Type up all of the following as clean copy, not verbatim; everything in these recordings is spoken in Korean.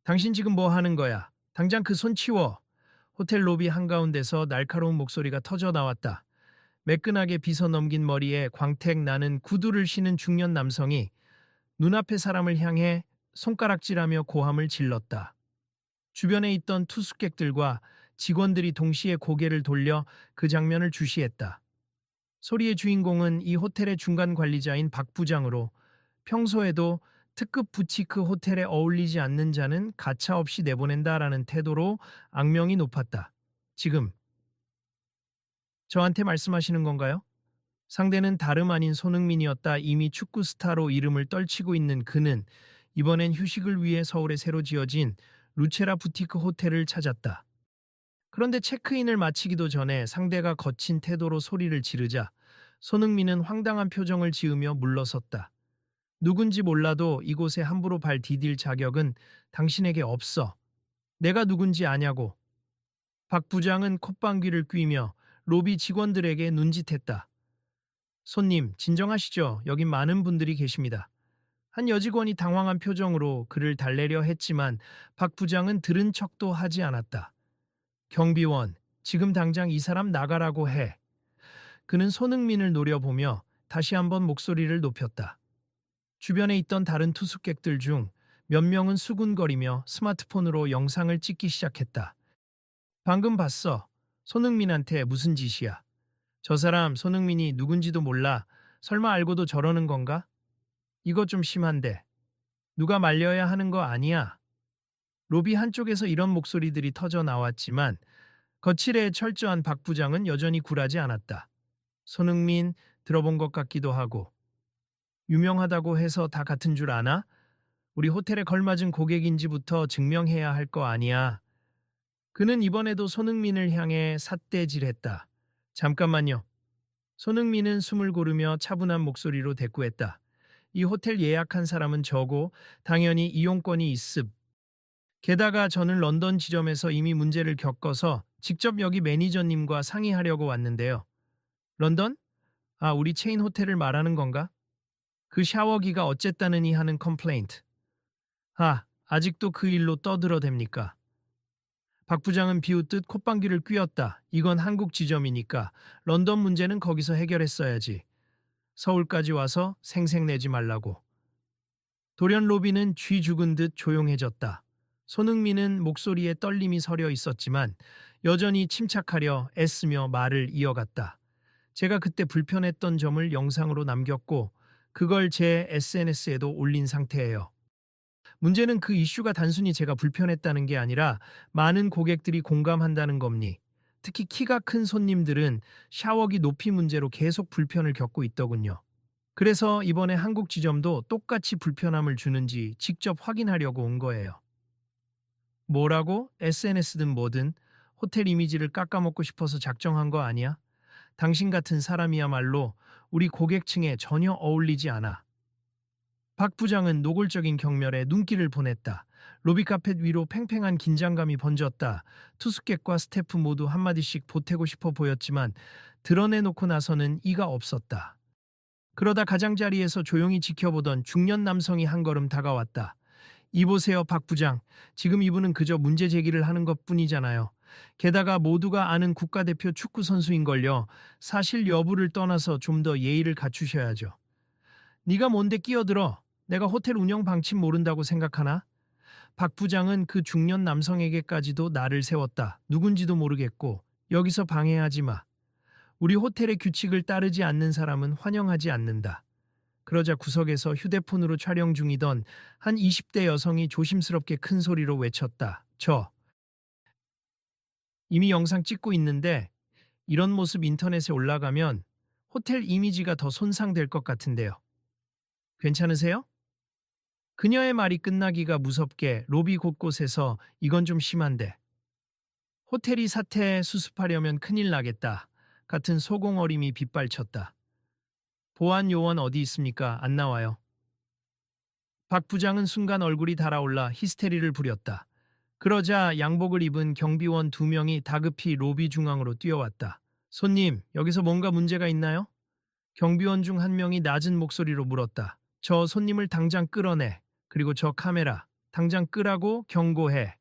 당신 지금 뭐 하는 거야? 당장 그 손 치워. 호텔 로비 한가운데서 날카로운 목소리가 터져 나왔다. 매끈하게 빗어 넘긴 머리에 광택 나는 구두를 신은 중년 남성이 눈앞의 사람을 향해 손가락질하며 고함을 질렀다. 주변에 있던 투숙객들과 직원들이 동시에 고개를 돌려 그 장면을 주시했다. 소리의 주인공은 이 호텔의 중간 관리자인 박 부장으로 평소에도 특급 부티크 호텔에 어울리지 않는 자는 가차없이 내보낸다라는 태도로 악명이 높았다. 지금 저한테 말씀하시는 건가요? 상대는 다름 아닌 손흥민이었다. 이미 축구 스타로 이름을 떨치고 있는 그는 이번엔 휴식을 위해 서울에 새로 지어진 루체라 부티크 호텔을 찾았다. 그런데 체크인을 마치기도 전에 상대가 거친 태도로 소리를 지르자 손흥민은 황당한 표정을 지으며 물러섰다. 누군지 몰라도 이곳에 함부로 발 디딜 자격은 당신에게 없어. 내가 누군지 아냐고. 박 부장은 콧방귀를 뀌며 로비 직원들에게 눈짓했다. 손님, 진정하시죠. 여긴 많은 분들이 계십니다. 한 여직원이 당황한 표정으로 그를 달래려 했지만 박 부장은 들은 척도 하지 않았다. 경비원, 지금 당장 이 사람 나가라고 해. 그는 손흥민을 노려보며 다시 한번 목소리를 높였다. 주변에 있던 다른 투숙객들 중 몇 명은 수군거리며 스마트폰으로 영상을 찍기 시작했다. 방금 봤어. 손흥민한테 무슨 짓이야. 저 사람 손흥민이 누군지도 몰라. 설마 알고도 저러는 건가? 이거 좀 심한데. 누가 말려야 하는 거 아니야. 로비 한쪽에서 이런 목소리들이 터져 나왔지만 거칠에 철저한 박 부장은 여전히 굴하지 않았다. 손흥민 들어본 것 같기도 하고. 유명하다고 해서 다 같은 줄 아나? 우리 호텔에 걸맞은 고객인지부터 증명해야 할 거 아니야. 그는 이번에도 손흥민을 향해 삿대질했다. 잠깐만요. 손흥민은 숨을 고르며 차분한 목소리로 대꾸했다. 이 호텔 예약한 사람은 저고 당연히 이용권이 있음. 게다가 저는 런던 지점에서 이미 문제를 겪어서 직접 여기 매니저님과 상의하려고 왔는데요. 런던? 아, 우리 체인 호텔을 말하는 건가? 그 샤워기가 어쨌다느니 하는 컴플레인트. 아, 아직도 그 일로 떠들어댑니까? 박 부장은 비웃듯 콧방귀를 뀌었다. 이건 한국 지점이니까 런던 문제는 거기서 해결했어야지. 서울까지 와서 생색내지 말라고. 돌연 로비는 쥐 죽은 듯 조용해졌다. 손흥민은 목소리에 떨림이 서려 있었지만 여전히 침착하려 애쓰며 말을 이어갔다. 제가 그때 불편했던 점을 영상으로 남겼고 그걸 제 SNS에도 올린 상태예요. 문제는 그 이슈가 단순히 제가 불편했다는 게 아니라 많은 고객들이 공감한다는 겁니. 특히 키가 큰 손님들은 샤워기 높이 문제로 계속 불편을 겪고 있더군요. 그래서 이번에 한국 지점도 똑같이 불편함을 주는지 직접 확인하려고 온 거예요. 뭐라고? SNS든 뭐든 호텔 이미지를 깎아먹고 싶어서 작정한 거 아니야? 당신 같은 사람이야말로 우리 고객층에 전혀 어울리지 않아. 박 부장은 노골적인 경멸에 눈길을 보냈다. 로비 카펫 위로 팽팽한 긴장감이 번졌다. 투숙객과 스태프 모두 한마디씩 보태고 싶어 보였지만 드러내놓고 나서는 이가 없었다. 그러다 가장자리에서 조용히 지켜보던 중년 남성이 한 걸음 다가왔다. 이보세요, 박 부장. 지금 이분은 그저 문제 제기를 하는 것뿐이잖아요. 게다가 모두가 아는 국가대표 축구 선수인걸요. 사실 여부를 떠나서 좀 더 예의를 갖추셔야죠. 네가 뭔데 끼어들어? 내가 호텔 운영 방침 모른다고 생각하나? 박 부장은 그 중년 남성에게까지도 나를 세웠다. 누군지도 모르겠고 여기서 방해하지 마. 우리 호텔의 규칙을 따르지 않는 사람은 환영하지 않는다. 그러자 구석에서 휴대폰으로 촬영 중이던 한 20대 여성이 조심스럽게 큰 소리로 외쳤다. 이미 영상 찍고 있는데 이런 모습 인터넷에 올라가면 호텔 이미지가 더 손상될 것 같은데요. 괜찮으세요? 그녀의 말이 끝나기가 무섭게 로비 곳곳에서 이건 좀 심한데 호텔이 사태 수습하려면 큰일 나겠다 같은 소공어림이 빗발쳤다. 보안 요원 어디 있습니까? 안 나와요. 박 부장은 순간 얼굴이 달아올라 히스테리를 부렸다. 그러자 양복을 입은 경비원 두 명이 다급히 로비 중앙으로 뛰어왔다. 손님, 여기서 뭔가 문제가 있나요? 경비원 중 한 명이 낮은 목소리로 물었다. 저 손님을 당장 끌어내. 그리고 저 카메라. 당장 끄라고 경고해.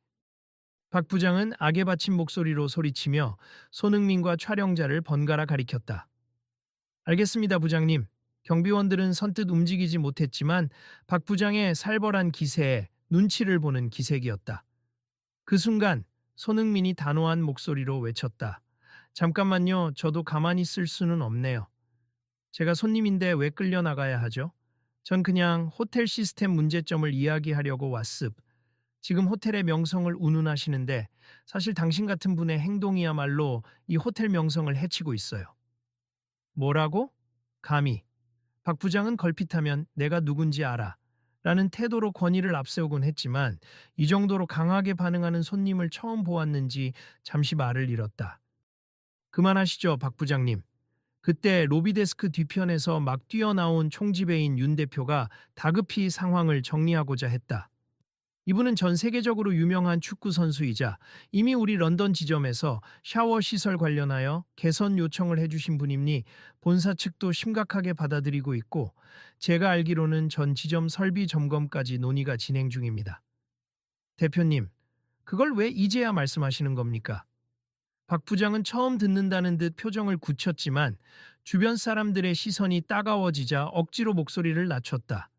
박 부장은 악에 받친 목소리로 소리치며 손흥민과 촬영자를 번갈아 가리켰다. 알겠습니다, 부장님. 경비원들은 선뜻 움직이지 못했지만 박 부장의 살벌한 기세에 눈치를 보는 기색이었다. 그 순간 손흥민이 단호한 목소리로 외쳤다. 잠깐만요. 저도 가만히 있을 수는 없네요. 제가 손님인데 왜 끌려나가야 하죠? 전 그냥 호텔 시스템 문제점을 이야기하려고 왔습. 지금 호텔의 명성을 운운하시는데 사실 당신 같은 분의 행동이야말로 이 호텔 명성을 해치고 있어요. 뭐라고? 감히. 박 부장은 걸핏하면 내가 누군지 알아. 라는 태도로 권위를 앞세우곤 했지만 이 정도로 강하게 반응하는 손님을 처음 보았는지 잠시 말을 잃었다. 그만하시죠, 박 부장님. 그때 로비데스크 뒤편에서 막 뛰어나온 총지배인 윤 대표가 다급히 상황을 정리하고자 했다. 이분은 전 세계적으로 유명한 축구 선수이자 이미 우리 런던 지점에서 샤워 시설 관련하여 개선 요청을 해주신 분이니 본사 측도 심각하게 받아들이고 있고 제가 알기로는 전 지점 설비 점검까지 논의가 진행 중입니다. 대표님, 그걸 왜 이제야 말씀하시는 겁니까? 박 부장은 처음 듣는다는 듯 표정을 굳혔지만 주변 사람들의 시선이 따가워지자 억지로 목소리를 낮췄다.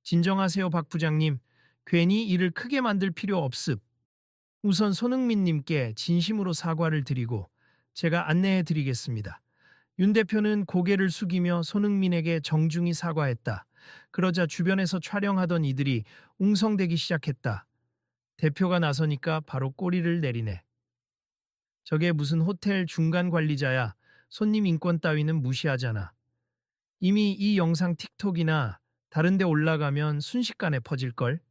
진정하세요, 박 부장님. 괜히 일을 크게 만들 필요 없습. 우선 손흥민님께 진심으로 사과를 드리고 제가 안내해 드리겠습니다. 윤 대표는 고개를 숙이며 손흥민에게 정중히 사과했다. 그러자 주변에서 촬영하던 이들이 웅성대기 시작했다. 대표가 나서니까 바로 꼬리를 내리네. 저게 무슨 호텔 중간 관리자야. 손님 인권 따위는 무시하잖아. 이미 이 영상 틱톡이나 다른 데 올라가면 순식간에 퍼질걸.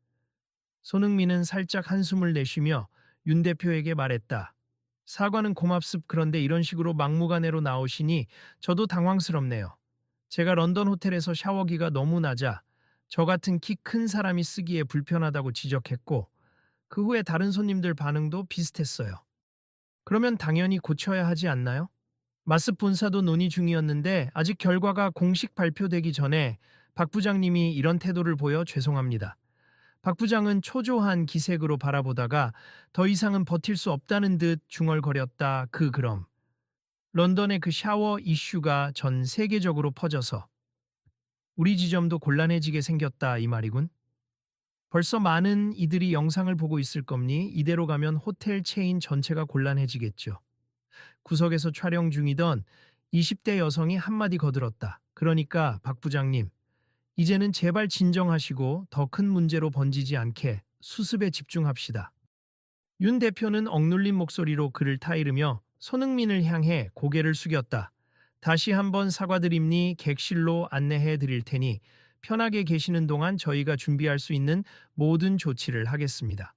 손흥민은 살짝 한숨을 내쉬며 윤 대표에게 말했다. 사과는 고맙습. 그런데 이런 식으로 막무가내로 나오시니 저도 당황스럽네요. 제가 런던 호텔에서 샤워기가 너무 낮아 저 같은 키 큰 사람이 쓰기에 불편하다고 지적했고 그 후에 다른 손님들 반응도 비슷했어요. 그러면 당연히 고쳐야 하지 않나요? 마습 본사도 논의 중이었는데 아직 결과가 공식 발표되기 전에 박 부장님이 이런 태도를 보여 죄송합니다. 박 부장은 초조한 기색으로 바라보다가 더 이상은 버틸 수 없다는 듯 중얼거렸다. 그럼 런던의 그 샤워 이슈가 전 세계적으로 퍼져서 우리 지점도 곤란해지게 생겼다 이 말이군. 벌써 많은 이들이 영상을 보고 있을 겁니? 이대로 가면 호텔 체인 전체가 곤란해지겠죠. 구석에서 촬영 중이던 20대 여성이 한마디 거들었다. 그러니까 박 부장님, 이제는 제발 진정하시고 더 큰 문제로 번지지 않게 수습에 집중합시다. 윤 대표는 억눌린 목소리로 그를 타이르며 손흥민을 향해 고개를 숙였다. 다시 한번 사과드립니 객실로 안내해 드릴 테니 편하게 계시는 동안 저희가 준비할 수 있는 모든 조치를 하겠습니다.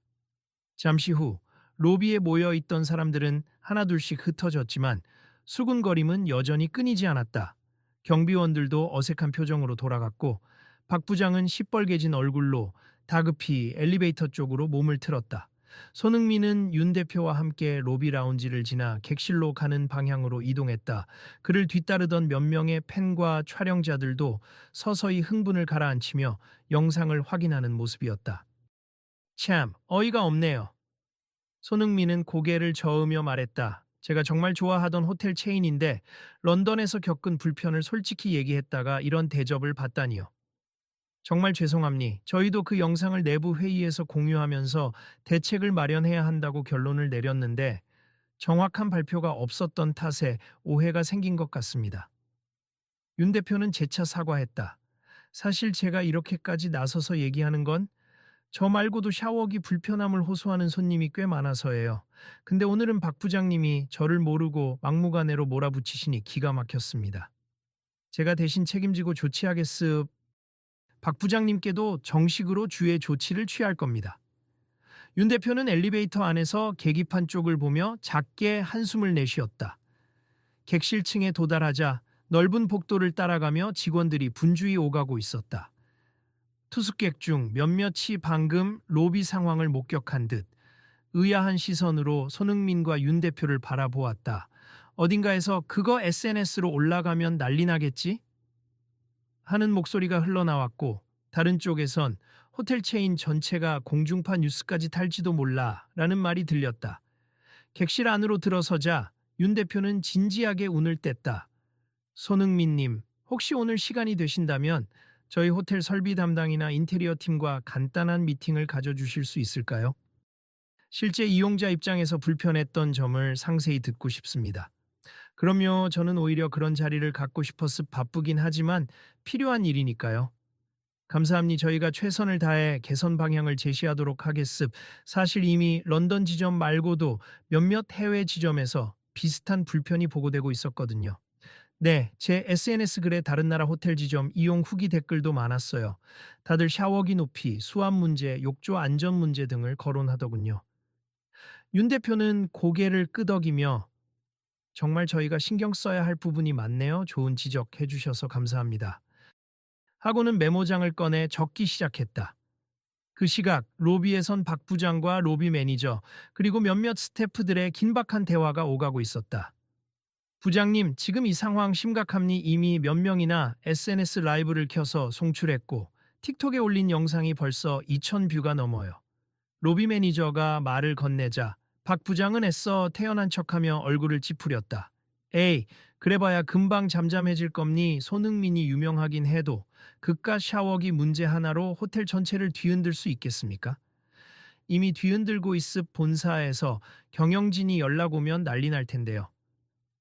잠시 후 로비에 모여 있던 사람들은 하나둘씩 흩어졌지만 수군거림은 여전히 끊이지 않았다. 경비원들도 어색한 표정으로 돌아갔고 박 부장은 시뻘개진 얼굴로 다급히 엘리베이터 쪽으로 몸을 틀었다. 손흥민은 윤 대표와 함께 로비 라운지를 지나 객실로 가는 방향으로 이동했다. 그를 뒤따르던 몇 명의 팬과 촬영자들도 서서히 흥분을 가라앉히며 영상을 확인하는 모습이었다. 참, 어이가 없네요. 손흥민은 고개를 저으며 말했다. 제가 정말 좋아하던 호텔 체인인데 런던에서 겪은 불편을 솔직히 얘기했다가 이런 대접을 받다니요. 정말 죄송합니. 저희도 그 영상을 내부 회의에서 공유하면서 대책을 마련해야 한다고 결론을 내렸는데 정확한 발표가 없었던 탓에 오해가 생긴 것 같습니다. 윤 대표는 재차 사과했다. 사실 제가 이렇게까지 나서서 얘기하는 건 저 말고도 샤워기 불편함을 호소하는 손님이 꽤 많아서예요. 근데 오늘은 박 부장님이 저를 모르고 막무가내로 몰아붙이시니 기가 막혔습니다. 제가 대신 책임지고 조치하겠습. 박 부장님께도 정식으로 주의 조치를 취할 겁니다. 윤 대표는 엘리베이터 안에서 계기판 쪽을 보며 작게 한숨을 내쉬었다. 객실층에 도달하자 넓은 복도를 따라가며 직원들이 분주히 오가고 있었다. 투숙객 중 몇몇이 방금 로비 상황을 목격한 듯 의아한 시선으로 손흥민과 윤 대표를 바라보았다. 어딘가에서 그거 SNS로 올라가면 난리 나겠지? 하는 목소리가 흘러나왔고 다른 쪽에선 호텔 체인 전체가 공중파 뉴스까지 탈지도 몰라 라는 말이 들렸다. 객실 안으로 들어서자 윤 대표는 진지하게 운을 뗐다. 손흥민님, 혹시 오늘 시간이 되신다면 저희 호텔 설비 담당이나 인테리어 팀과 간단한 미팅을 가져주실 수 있을까요? 실제 이용자 입장에서 불편했던 점을 상세히 듣고 싶습니다. 그럼요, 저는 오히려 그런 자리를 갖고 싶어서 바쁘긴 하지만 필요한 일이니까요. 감사합니다. 저희가 최선을 다해 개선 방향을 제시하도록 하겠습. 사실 이미 런던 지점 말고도 몇몇 해외 지점에서 비슷한 불편이 보고되고 있었거든요. 네, 제 SNS 글에 다른 나라 호텔 지점 이용 후기 댓글도 많았어요. 다들 샤워기 높이, 수압 문제, 욕조 안전 문제 등을 거론하더군요. 윤 대표는 고개를 끄덕이며 정말 저희가 신경 써야 할 부분이 많네요. 좋은 지적해 주셔서 감사합니다. 하고는 메모장을 꺼내 적기 시작했다. 그 시각 로비에선 박 부장과 로비 매니저 그리고 몇몇 스태프들의 긴박한 대화가 오가고 있었다. 부장님, 지금 이 상황 심각합니? 이미 몇 명이나 SNS 라이브를 켜서 송출했고 틱톡에 올린 영상이 벌써 2,000 뷰가 넘어요. 로비 매니저가 말을 건네자 박 부장은 애써 태연한 척하며 얼굴을 찌푸렸다. 에이, 그래봐야 금방 잠잠해질 겁니. 손흥민이 유명하긴 해도 그깟 샤워기 문제 하나로 호텔 전체를 뒤흔들 수 있겠습니까? 이미 뒤흔들고 있을 본사에서 경영진이 연락 오면 난리 날 텐데요.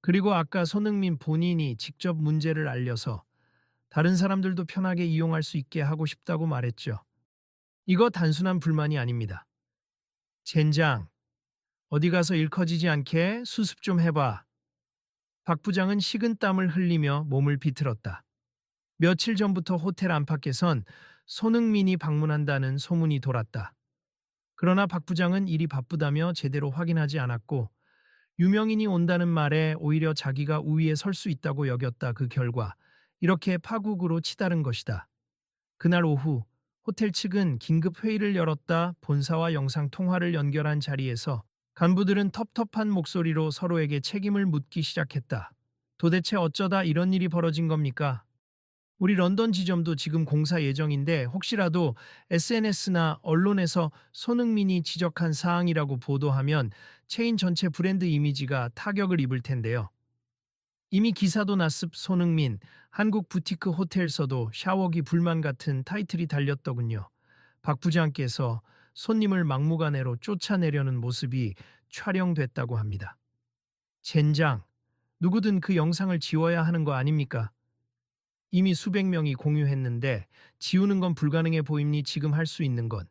그리고 아까 손흥민 본인이 직접 문제를 알려서 다른 사람들도 편하게 이용할 수 있게 하고 싶다고 말했죠. 이거 단순한 불만이 아닙니다. 젠장, 어디 가서 일 커지지 않게 수습 좀 해봐. 박 부장은 식은땀을 흘리며 몸을 비틀었다. 며칠 전부터 호텔 안팎에선 손흥민이 방문한다는 소문이 돌았다. 그러나 박 부장은 일이 바쁘다며 제대로 확인하지 않았고 유명인이 온다는 말에 오히려 자기가 우위에 설 수 있다고 여겼다. 그 결과 이렇게 파국으로 치달은 것이다. 그날 오후 호텔 측은 긴급 회의를 열었다. 본사와 영상 통화를 연결한 자리에서 간부들은 텁텁한 목소리로 서로에게 책임을 묻기 시작했다. 도대체 어쩌다 이런 일이 벌어진 겁니까? 우리 런던 지점도 지금 공사 예정인데 혹시라도 SNS나 언론에서 손흥민이 지적한 사항이라고 보도하면 체인 전체 브랜드 이미지가 타격을 입을 텐데요. 이미 기사도 났습. 손흥민, 한국 부티크 호텔에서도 샤워기 불만 같은 타이틀이 달렸더군요. 박 부장께서 손님을 막무가내로 쫓아내려는 모습이 촬영됐다고 합니다. 젠장, 누구든 그 영상을 지워야 하는 거 아닙니까? 이미 수백 명이 공유했는데 지우는 건 불가능해 보임니. 지금 할 수 있는 건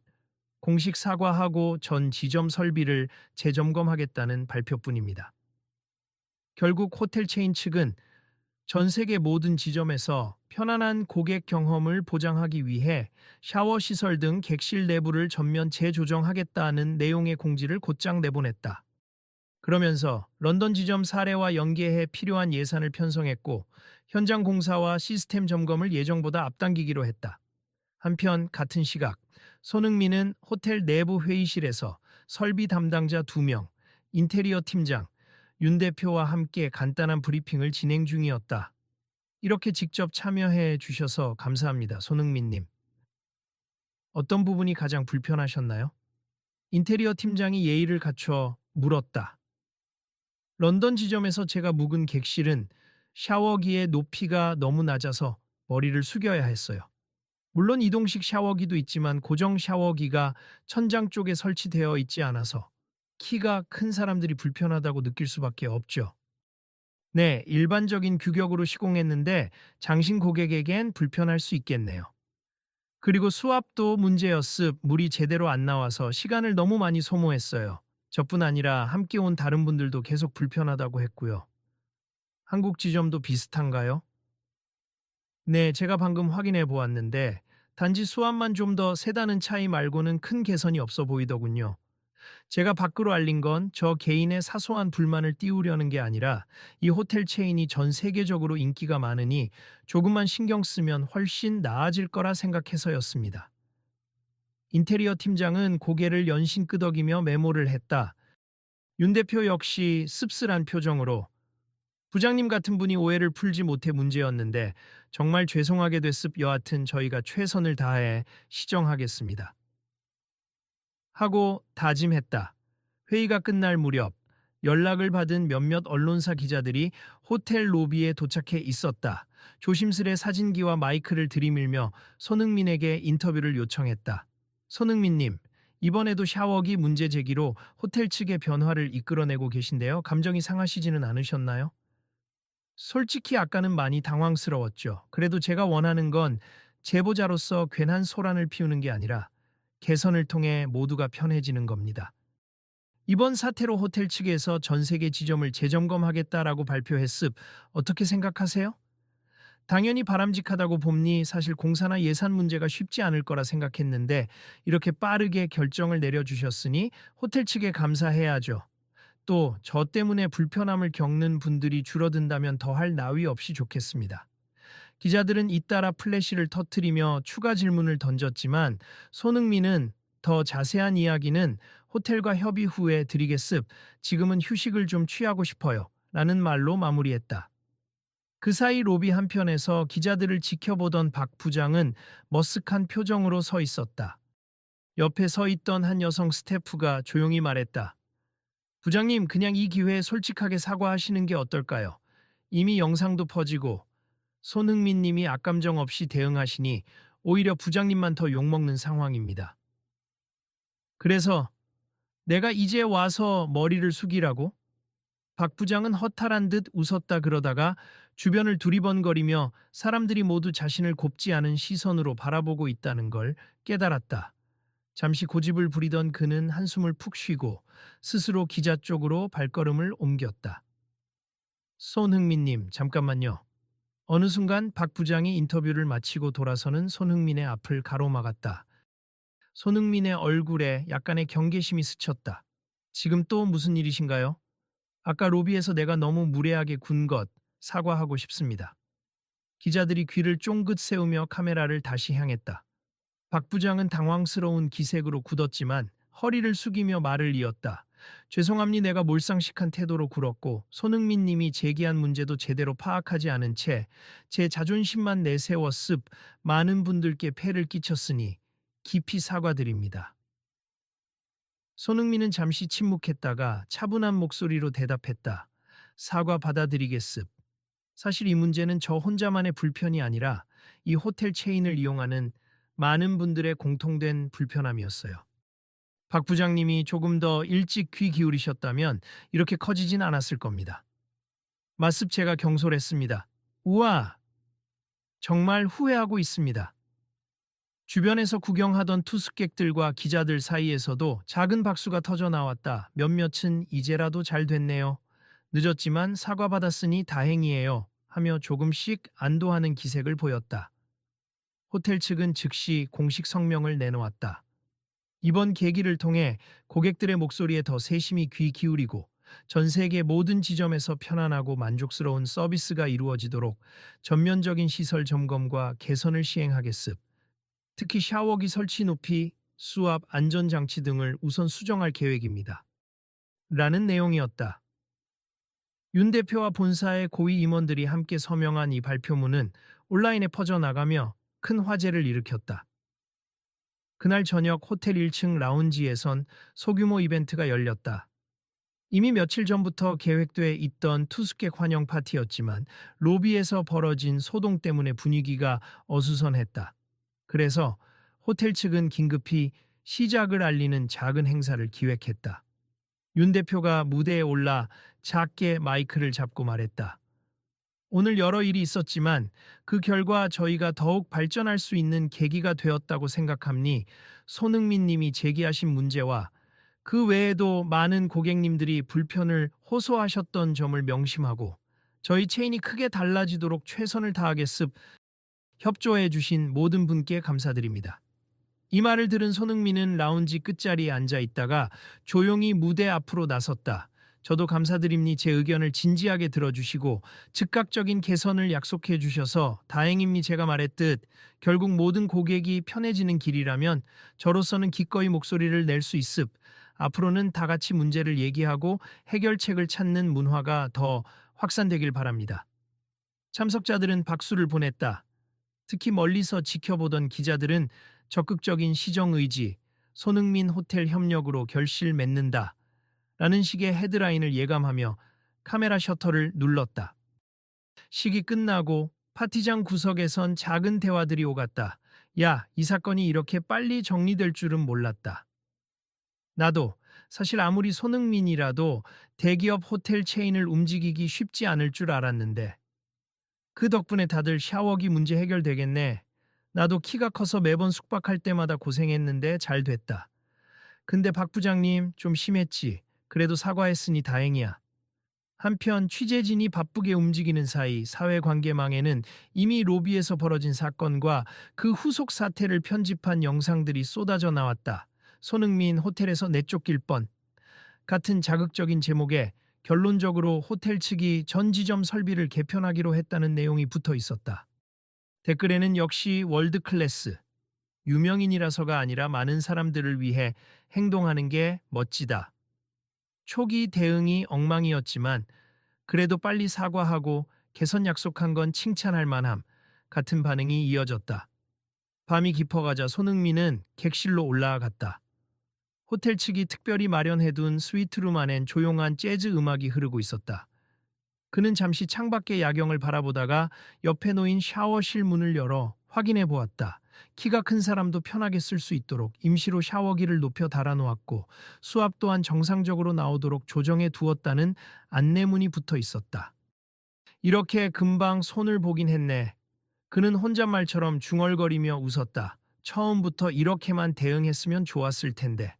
공식 사과하고 전 지점 설비를 재점검하겠다는 발표뿐입니다. 결국 호텔 체인 측은 전 세계 모든 지점에서 편안한 고객 경험을 보장하기 위해 샤워 시설 등 객실 내부를 전면 재조정하겠다는 내용의 공지를 곧장 내보냈다. 그러면서 런던 지점 사례와 연계해 필요한 예산을 편성했고 현장 공사와 시스템 점검을 예정보다 앞당기기로 했다. 한편 같은 시각 손흥민은 호텔 내부 회의실에서 설비 담당자 2명, 인테리어 팀장, 윤 대표와 함께 간단한 브리핑을 진행 중이었다. 이렇게 직접 참여해 주셔서 감사합니다. 손흥민님. 어떤 부분이 가장 불편하셨나요? 인테리어 팀장이 예의를 갖춰 물었다. 런던 지점에서 제가 묵은 객실은 샤워기의 높이가 너무 낮아서 머리를 숙여야 했어요. 물론 이동식 샤워기도 있지만 고정 샤워기가 천장 쪽에 설치되어 있지 않아서 키가 큰 사람들이 불편하다고 느낄 수밖에 없죠. 네, 일반적인 규격으로 시공했는데 장신 고객에겐 불편할 수 있겠네요. 그리고 수압도 문제였습. 물이 제대로 안 나와서 시간을 너무 많이 소모했어요. 저뿐 아니라 함께 온 다른 분들도 계속 불편하다고 했고요. 한국 지점도 비슷한가요? 네, 제가 방금 확인해 보았는데 단지 수압만 좀 더 세다는 차이 말고는 큰 개선이 없어 보이더군요. 제가 밖으로 알린 건 저 개인의 사소한 불만을 띄우려는 게 아니라 이 호텔 체인이 전 세계적으로 인기가 많으니 조금만 신경 쓰면 훨씬 나아질 거라 생각해서였습니다. 인테리어 팀장은 고개를 연신 끄덕이며 메모를 했다. 윤 대표 역시 씁쓸한 표정으로 부장님 같은 분이 오해를 풀지 못해 문제였는데 정말 죄송하게 됐습. 여하튼 저희가 최선을 다해 시정하겠습니다. 하고 다짐했다. 회의가 끝날 무렵 연락을 받은 몇몇 언론사 기자들이 호텔 로비에 도착해 있었다. 조심스레 사진기와 마이크를 들이밀며 손흥민에게 인터뷰를 요청했다. 손흥민님, 이번에도 샤워기 문제 제기로 호텔 측의 변화를 이끌어내고 계신데요. 감정이 상하시지는 않으셨나요? 솔직히 아까는 많이 당황스러웠죠. 그래도 제가 원하는 건 제보자로서 괜한 소란을 피우는 게 아니라 개선을 통해 모두가 편해지는 겁니다. 이번 사태로 호텔 측에서 전 세계 지점을 재점검하겠다라고 발표했습. 어떻게 생각하세요? 당연히 바람직하다고 봅니. 사실 공사나 예산 문제가 쉽지 않을 거라 생각했는데 이렇게 빠르게 결정을 내려주셨으니 호텔 측에 감사해야죠. 또 저 때문에 불편함을 겪는 분들이 줄어든다면 더할 나위 없이 좋겠습니다. 기자들은 잇따라 플래시를 터뜨리며 추가 질문을 던졌지만 손흥민은 더 자세한 이야기는 호텔과 협의 후에 드리겠습. 지금은 휴식을 좀 취하고 싶어요. 라는 말로 마무리했다. 그 사이 로비 한편에서 기자들을 지켜보던 박 부장은 머쓱한 표정으로 서 있었다. 옆에 서 있던 한 여성 스태프가 조용히 말했다. 부장님, 그냥 이 기회에 솔직하게 사과하시는 게 어떨까요? 이미 영상도 퍼지고 손흥민 님이 악감정 없이 대응하시니 오히려 부장님만 더 욕먹는 상황입니다. 그래서 내가 이제 와서 머리를 숙이라고? 박 부장은 허탈한 듯 웃었다. 그러다가 주변을 두리번거리며 사람들이 모두 자신을 곱지 않은 시선으로 바라보고 있다는 걸 깨달았다. 잠시 고집을 부리던 그는 한숨을 푹 쉬고 스스로 기자 쪽으로 발걸음을 옮겼다. 손흥민님, 잠깐만요. 어느 순간 박 부장이 인터뷰를 마치고 돌아서는 손흥민의 앞을 가로막았다. 손흥민의 얼굴에 약간의 경계심이 스쳤다. 지금 또 무슨 일이신가요? 아까 로비에서 내가 너무 무례하게 군 것 사과하고 싶습니다. 기자들이 귀를 쫑긋 세우며 카메라를 다시 향했다. 박 부장은 당황스러운 기색으로 굳었지만 허리를 숙이며 말을 이었다. 죄송합니. 내가 몰상식한 태도로 굴었고 손흥민 님이 제기한 문제도 제대로 파악하지 않은 채 제 자존심만 내세웠습. 많은 분들께 폐를 끼쳤으니 깊이 사과드립니다. 손흥민은 잠시 침묵했다가 차분한 목소리로 대답했다. 사과 받아들이겠습. 사실 이 문제는 저 혼자만의 불편이 아니라 이 호텔 체인을 이용하는 많은 분들의 공통된 불편함이었어요. 박 부장님이 조금 더 일찍 귀 기울이셨다면 이렇게 커지진 않았을 겁니다. 맞습. 제가 경솔했습니다. 우와, 정말 후회하고 있습니다. 주변에서 구경하던 투숙객들과 기자들 사이에서도 작은 박수가 터져 나왔다. 몇몇은 이제라도 잘 됐네요. 늦었지만 사과받았으니 다행이에요. 하며 조금씩 안도하는 기색을 보였다. 호텔 측은 즉시 공식 성명을 내놓았다. 이번 계기를 통해 고객들의 목소리에 더 세심히 귀 기울이고 전 세계 모든 지점에서 편안하고 만족스러운 서비스가 이루어지도록 전면적인 시설 점검과 개선을 시행하겠습. 특히 샤워기 설치 높이, 수압, 안전장치 등을 우선 수정할 계획입니다. 라는 내용이었다. 윤 대표와 본사의 고위 임원들이 함께 서명한 이 발표문은 온라인에 퍼져나가며 큰 화제를 일으켰다. 그날 저녁 호텔 1층 라운지에선 소규모 이벤트가 열렸다. 이미 며칠 전부터 계획돼 있던 투숙객 환영 파티였지만 로비에서 벌어진 소동 때문에 분위기가 어수선했다. 그래서 호텔 측은 긴급히 시작을 알리는 작은 행사를 기획했다. 윤 대표가 무대에 올라 작게 마이크를 잡고 말했다. 오늘 여러 일이 있었지만 그 결과 저희가 더욱 발전할 수 있는 계기가 되었다고 생각합니. 손흥민 님이 제기하신 문제와 그 외에도 많은 고객님들이 불편을 호소하셨던 점을 명심하고 저희 체인이 크게 달라지도록 최선을 다하겠습. 협조해 주신 모든 분께 감사드립니다. 이 말을 들은 손흥민은 라운지 끝자리에 앉아 있다가 조용히 무대 앞으로 나섰다. 저도 감사드립니. 제 의견을 진지하게 들어주시고 즉각적인 개선을 약속해 주셔서 다행입니. 제가 말했듯 결국 모든 고객이 편해지는 길이라면 저로서는 기꺼이 목소리를 낼 수 있습. 앞으로는 다 같이 문제를 얘기하고 해결책을 찾는 문화가 더 확산되길 바랍니다. 참석자들은 박수를 보냈다. 특히 멀리서 지켜보던 기자들은 적극적인 시정 의지, 손흥민 호텔 협력으로 결실 맺는다 라는 식의 헤드라인을 예감하며 카메라 셔터를 눌렀다. 식이 끝나고 파티장 구석에선 작은 대화들이 오갔다. 야, 이 사건이 이렇게 빨리 정리될 줄은 몰랐다. 나도 사실 아무리 손흥민이라도 대기업 호텔 체인을 움직이기 쉽지 않을 줄 알았는데 그 덕분에 다들 샤워기 문제 해결되겠네. 나도 키가 커서 매번 숙박할 때마다 고생했는데 잘 됐다. 근데 박 부장님 좀 심했지. 그래도 사과했으니 다행이야. 한편 취재진이 바쁘게 움직이는 사이 사회관계망에는 이미 로비에서 벌어진 사건과 그 후속 사태를 편집한 영상들이 쏟아져 나왔다. 손흥민 호텔에서 내쫓길 뻔. 같은 자극적인 제목에 결론적으로 호텔 측이 전 지점 설비를 개편하기로 했다는 내용이 붙어 있었다. 댓글에는 역시 월드클래스. 유명인이라서가 아니라 많은 사람들을 위해 행동하는 게 멋지다. 초기 대응이 엉망이었지만 그래도 빨리 사과하고 개선 약속한 건 칭찬할 만함 같은 반응이 이어졌다. 밤이 깊어가자 손흥민은 객실로 올라갔다. 호텔 측이 특별히 마련해둔 스위트룸 안엔 조용한 재즈 음악이 흐르고 있었다. 그는 잠시 창밖의 야경을 바라보다가 옆에 놓인 샤워실 문을 열어 확인해 보았다. 키가 큰 사람도 편하게 쓸 수 있도록 임시로 샤워기를 높여 달아놓았고 수압 또한 정상적으로 나오도록 조정해 두었다는 안내문이 붙어 있었다. 이렇게 금방 손을 보긴 했네. 그는 혼잣말처럼 중얼거리며 웃었다. 처음부터 이렇게만 대응했으면 좋았을 텐데.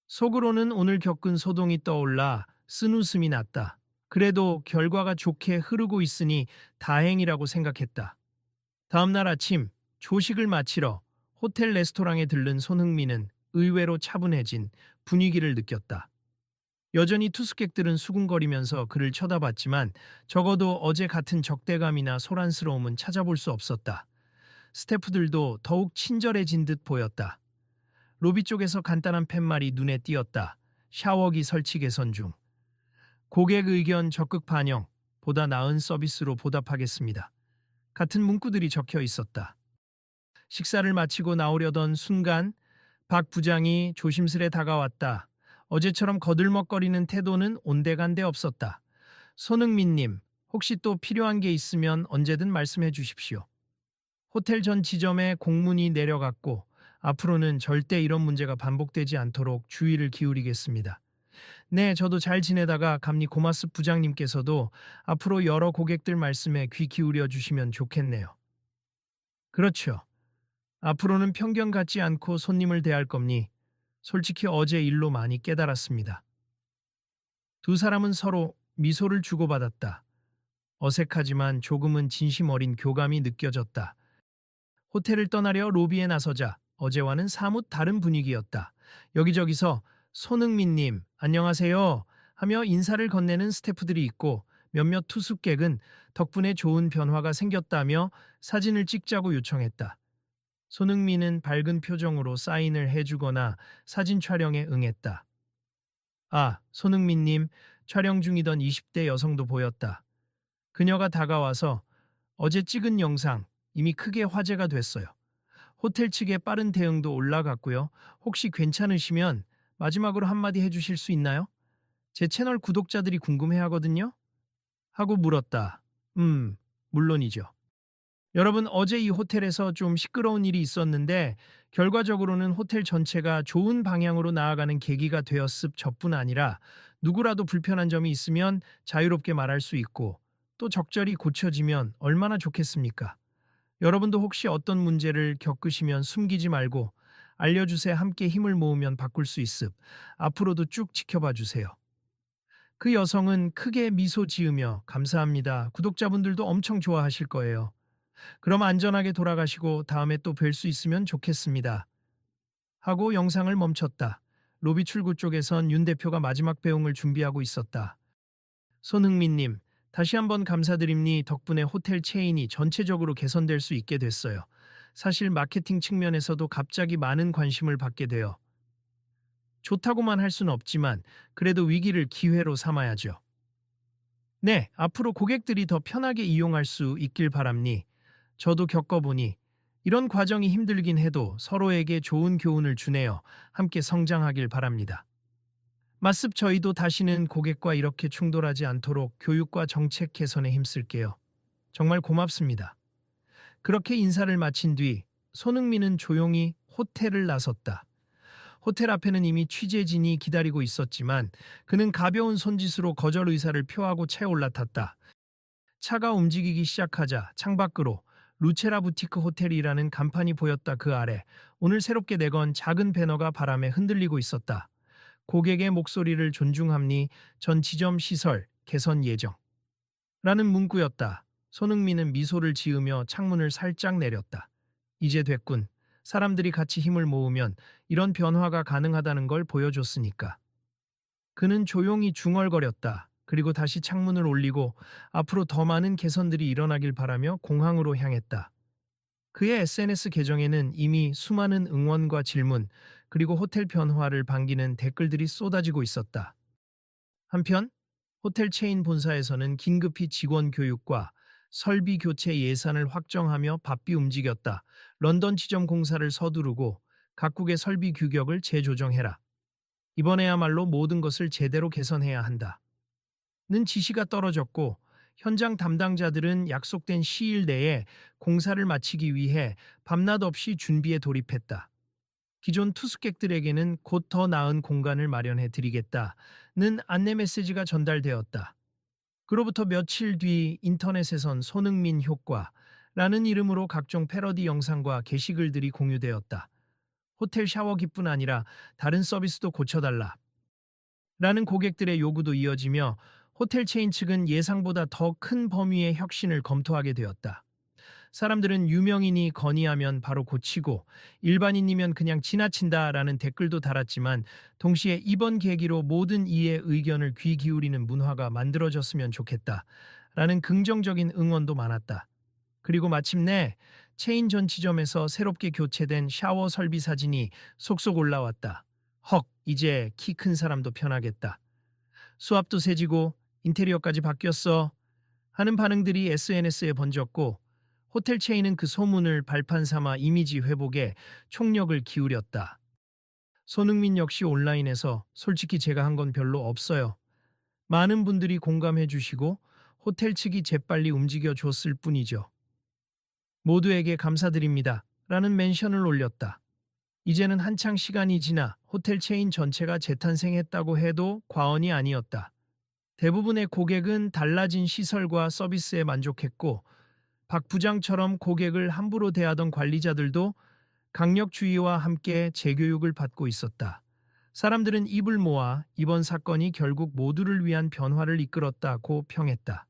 속으로는 오늘 겪은 소동이 떠올라 쓴웃음이 났다. 그래도 결과가 좋게 흐르고 있으니 다행이라고 생각했다. 다음 날 아침 조식을 마치러 호텔 레스토랑에 들른 손흥민은 의외로 차분해진 분위기를 느꼈다. 여전히 투숙객들은 수군거리면서 그를 쳐다봤지만 적어도 어제 같은 적대감이나 소란스러움은 찾아볼 수 없었다. 스태프들도 더욱 친절해진 듯 보였다. 로비 쪽에서 간단한 팻말이 눈에 띄었다. 샤워기 설치 개선 중. 고객 의견 적극 반영, 보다 나은 서비스로 보답하겠습니다. 같은 문구들이 적혀 있었다. 식사를 마치고 나오려던 순간 박 부장이 조심스레 다가왔다. 어제처럼 거들먹거리는 태도는 온데간데 없었다. 손흥민님, 혹시 또 필요한 게 있으면 언제든 말씀해 주십시오. 호텔 전 지점에 공문이 내려갔고 앞으로는 절대 이런 문제가 반복되지 않도록 주의를 기울이겠습니다. 네, 저도 잘 지내다가 감리 고마스 부장님께서도 앞으로 여러 고객들 말씀에 귀 기울여 주시면 좋겠네요. 그렇죠. 앞으로는 편견 갖지 않고 손님을 대할 겁니. 솔직히 어제 일로 많이 깨달았습니다. 두 사람은 서로 미소를 주고받았다. 어색하지만 조금은 진심 어린 교감이 느껴졌다. 호텔을 떠나려 로비에 나서자 어제와는 사뭇 다른 분위기였다. 여기저기서 손흥민님, 안녕하세요 하며 인사를 건네는 스태프들이 있고 몇몇 투숙객은 덕분에 좋은 변화가 생겼다며 사진을 찍자고 요청했다. 손흥민은 밝은 표정으로 사인을 해주거나 사진 촬영에 응했다. 아, 손흥민님, 촬영 중이던 20대 여성도 보였다. 그녀가 다가와서 어제 찍은 영상 이미 크게 화제가 됐어요. 호텔 측의 빠른 대응도 올라갔고요. 혹시 괜찮으시면 마지막으로 한마디 해주실 수 있나요? 제 채널 구독자들이 궁금해하거든요. 하고 물었다. 물론이죠. 여러분, 어제 이 호텔에서 좀 시끄러운 일이 있었는데 결과적으로는 호텔 전체가 좋은 방향으로 나아가는 계기가 되었을 저뿐 아니라 누구라도 불편한 점이 있으면 자유롭게 말할 수 있고 또 적절히 고쳐지면 얼마나 좋겠습니까? 여러분도 혹시 어떤 문제를 겪으시면 숨기지 말고 알려주세요. 함께 힘을 모으면 바꿀 수 있음. 앞으로도 쭉 지켜봐 주세요. 그 여성은 크게 미소 지으며 감사합니다. 구독자분들도 엄청 좋아하실 거예요. 그럼 안전하게 돌아가시고 다음에 또 뵐 수 있으면 좋겠습니다. 하고 영상을 멈췄다. 로비 출구 쪽에선 윤 대표가 마지막 배웅을 준비하고 있었다. 손흥민님, 다시 한번 감사드립니. 덕분에 호텔 체인이 전체적으로 개선될 수 있게 됐어요. 사실 마케팅 측면에서도 갑자기 많은 관심을 받게 되어 좋다고만 할 수는 없지만 그래도 위기를 기회로 삼아야죠. 네, 앞으로 고객들이 더 편하게 이용할 수 있길 바랍니. 저도 겪어보니 이런 과정이 힘들긴 해도 서로에게 좋은 교훈을 주네요. 함께 성장하길 바랍니다. 맞습 저희도 다시는 고객과 이렇게 충돌하지 않도록 교육과 정책 개선에 힘쓸게요. 정말 고맙습니다. 그렇게 인사를 마친 뒤 손흥민은 조용히 호텔을 나섰다. 호텔 앞에는 이미 취재진이 기다리고 있었지만 그는 가벼운 손짓으로 거절 의사를 표하고 차에 올라탔다. 차가 움직이기 시작하자 창밖으로 루체라 부티크 호텔이라는 간판이 보였다. 그 아래 오늘 새롭게 내건 작은 배너가 바람에 흔들리고 있었다. 고객의 목소리를 존중함니 전 지점 시설 개선 예정. 라는 문구였다. 손흥민은 미소를 지으며 창문을 살짝 내렸다. 이제 됐군. 사람들이 같이 힘을 모으면 이런 변화가 가능하다는 걸 보여줬으니까. 그는 조용히 중얼거렸다. 그리고 다시 창문을 올리고 앞으로 더 많은 개선들이 일어나길 바라며 공항으로 향했다. 그의 SNS 계정에는 이미 수많은 응원과 질문, 그리고 호텔 변화를 반기는 댓글들이 쏟아지고 있었다. 한편 호텔 체인 본사에서는 긴급히 직원 교육과 설비 교체 예산을 확정하며 바삐 움직였다. 런던 지점 공사를 서두르고 각국의 설비 규격을 재조정해라. 이번에야말로 모든 것을 제대로 개선해야 한다. 는 지시가 떨어졌고 현장 담당자들은 약속된 시일 내에 공사를 마치기 위해 밤낮 없이 준비에 돌입했다. 기존 투숙객들에게는 곧 더 나은 공간을 마련해 드리겠다는 안내 메시지가 전달되었다. 그로부터 며칠 뒤 인터넷에선 손흥민 효과라는 이름으로 각종 패러디 영상과 게시글들이 공유되었다. 호텔 샤워기뿐 아니라 다른 서비스도 고쳐달라. 라는 고객들의 요구도 이어지며 호텔 체인 측은 예상보다 더 큰 범위의 혁신을 검토하게 되었다. 사람들은 유명인이 건의하면 바로 고치고 일반인이면 그냥 지나친다라는 댓글도 달았지만 동시에 이번 계기로 모든 이의 의견을 귀 기울이는 문화가 만들어졌으면 좋겠다라는 긍정적인 응원도 많았다. 그리고 마침내 체인 전 지점에서 새롭게 교체된 샤워 설비 사진이 속속 올라왔다. 헉, 이제 키 큰 사람도 편하겠다. 수압도 세지고 인테리어까지 바뀌었어. 하는 반응들이 SNS에 번졌고 호텔 체인은 그 소문을 발판 삼아 이미지 회복에 총력을 기울였다. 손흥민 역시 온라인에서 솔직히 제가 한 건 별로 없어요. 많은 분들이 공감해 주시고 호텔 측이 재빨리 움직여 줬을 뿐이죠. 모두에게 감사드립니다. 라는 멘션을 올렸다. 이제는 한창 시간이 지나 호텔 체인 전체가 재탄생했다고 해도 과언이 아니었다. 대부분의 고객은 달라진 시설과 서비스에 만족했고 박 부장처럼 고객을 함부로 대하던 관리자들도 강력 주의와 함께 재교육을 받고 있었다. 사람들은 입을 모아 이번 사건이 결국 모두를 위한 변화를 이끌었다고 평했다.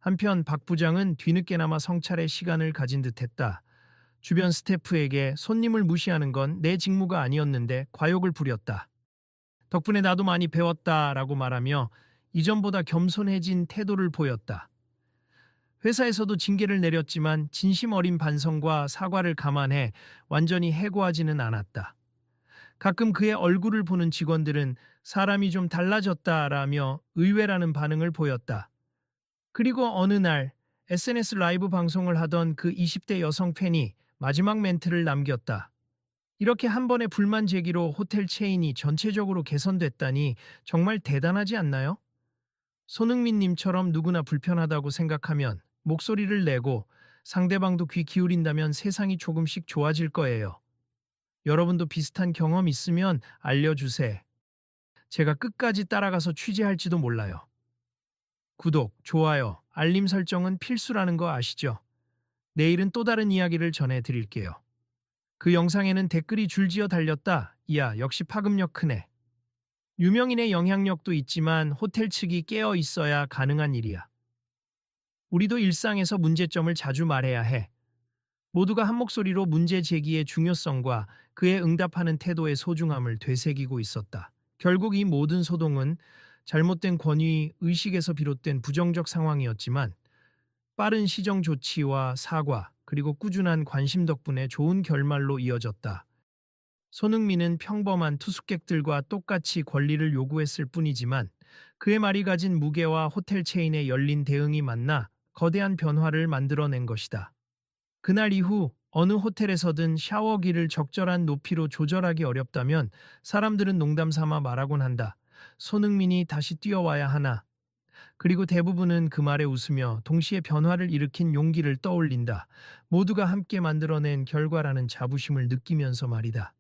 한편 박 부장은 뒤늦게나마 성찰의 시간을 가진 듯했다. 주변 스태프에게 손님을 무시하는 건 내 직무가 아니었는데 과욕을 부렸다. 덕분에 나도 많이 배웠다라고 말하며 이전보다 겸손해진 태도를 보였다. 회사에서도 징계를 내렸지만 진심 어린 반성과 사과를 감안해 완전히 해고하지는 않았다. 가끔 그의 얼굴을 보는 직원들은 사람이 좀 달라졌다라며 의외라는 반응을 보였다. 그리고 어느 날 SNS 라이브 방송을 하던 그 20대 여성 팬이 마지막 멘트를 남겼다. 이렇게 한 번의 불만 제기로 호텔 체인이 전체적으로 개선됐다니 정말 대단하지 않나요? 손흥민님처럼 누구나 불편하다고 생각하면 목소리를 내고 상대방도 귀 기울인다면 세상이 조금씩 좋아질 거예요. 여러분도 비슷한 경험 있으면 알려주세요. 제가 끝까지 따라가서 취재할지도 몰라요. 구독, 좋아요, 알림 설정은 필수라는 거 아시죠? 내일은 또 다른 이야기를 전해드릴게요. 그 영상에는 댓글이 줄지어 달렸다. 이야, 역시 파급력 크네. 유명인의 영향력도 있지만 호텔 측이 깨어 있어야 가능한 일이야. 우리도 일상에서 문제점을 자주 말해야 해. 모두가 한 목소리로 문제 제기의 중요성과 그에 응답하는 태도의 소중함을 되새기고 있었다. 결국 이 모든 소동은 잘못된 권위 의식에서 비롯된 부정적 상황이었지만 빠른 시정 조치와 사과 그리고 꾸준한 관심 덕분에 좋은 결말로 이어졌다. 손흥민은 평범한 투숙객들과 똑같이 권리를 요구했을 뿐이지만 그의 말이 가진 무게와 호텔 체인의 열린 대응이 만나 거대한 변화를 만들어낸 것이다. 그날 이후 어느 호텔에서든 샤워기를 적절한 높이로 조절하기 어렵다면 사람들은 농담 삼아 말하곤 한다. 손흥민이 다시 뛰어와야 하나. 그리고 대부분은 그 말에 웃으며 동시에 변화를 일으킨 용기를 떠올린다. 모두가 함께 만들어낸 결과라는 자부심을 느끼면서 말이다.